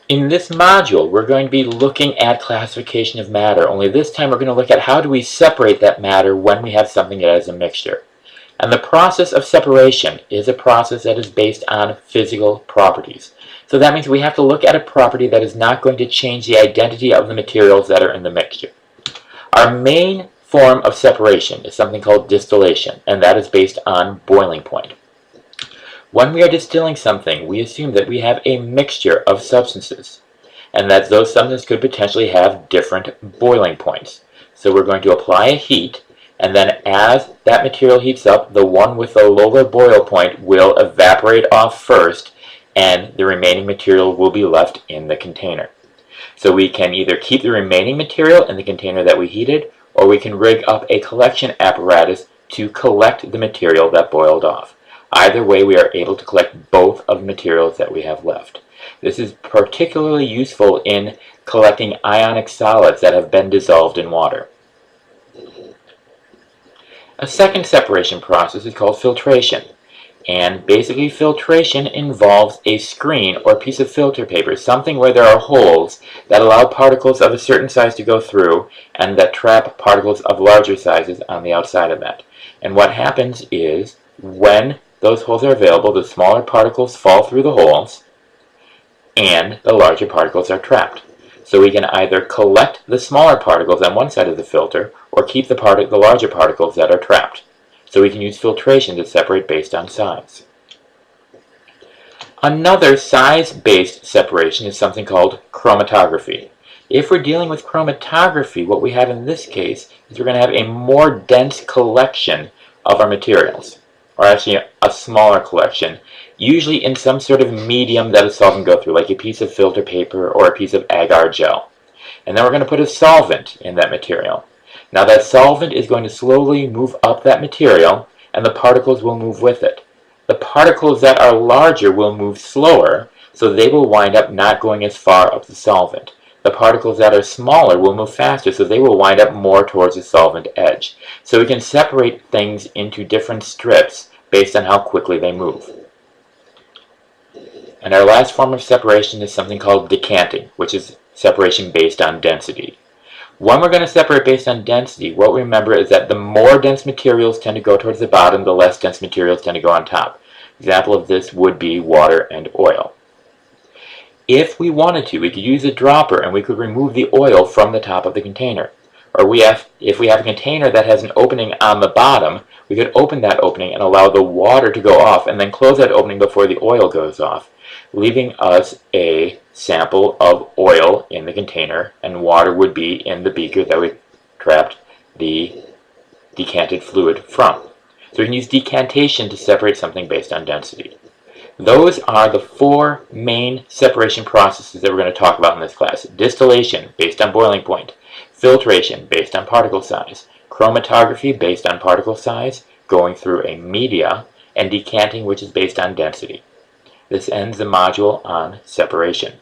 In this module, we're going to be looking at classification of matter, only this time we're going to look at how do we separate that matter when we have something that is a mixture. And the process of separation is a process that is based on physical properties. So that means we have to look at a property that is not going to change the identity of the materials that are in the mixture. Our main form of separation is something called distillation, and that is based on boiling point. When we are distilling something, we assume that we have a mixture of substances, and that those substances could potentially have different boiling points. So we're going to apply a heat, and then as that material heats up, the one with the lower boil point will evaporate off first, and the remaining material will be left in the container. So we can either keep the remaining material in the container that we heated, or we can rig up a collection apparatus to collect the material that boiled off. Either way, we are able to collect both of the materials that we have left. This is particularly useful in collecting ionic solids that have been dissolved in water. A second separation process is called filtration. And basically filtration involves a screen or piece of filter paper, something where there are holes that allow particles of a certain size to go through and that trap particles of larger sizes on the outside of that. And what happens is when those holes are available, the smaller particles fall through the holes and the larger particles are trapped. So we can either collect the smaller particles on one side of the filter or keep the larger particles that are trapped. So we can use filtration to separate based on size. Another size-based separation is something called chromatography. If we're dealing with chromatography, what we have in this case is we're going to have a more dense collection of our materials, or actually a smaller collection, usually in some sort of medium that a solvent can go through, like a piece of filter paper or a piece of agar gel. And then we're going to put a solvent in that material. Now that solvent is going to slowly move up that material, and the particles will move with it. The particles that are larger will move slower, so they will wind up not going as far up the solvent. The particles that are smaller will move faster, so they will wind up more towards the solvent edge. So we can separate things into different strips based on how quickly they move. And our last form of separation is something called decanting, which is separation based on density. When we're going to separate based on density, what we remember is that the more dense materials tend to go towards the bottom, the less dense materials tend to go on top. Example of this would be water and oil. If we wanted to, we could use a dropper and we could remove the oil from the top of the container. Or if we have a container that has an opening on the bottom, we could open that opening and allow the water to go off and then close that opening before the oil goes off, leaving us a sample of oil in the container, and water would be in the beaker that we trapped the decanted fluid from. So we can use decantation to separate something based on density. Those are the four main separation processes that we're going to talk about in this class. Distillation, based on boiling point. Filtration, based on particle size. Chromatography, based on particle size, going through a media. And decanting, which is based on density. This ends the module on separation.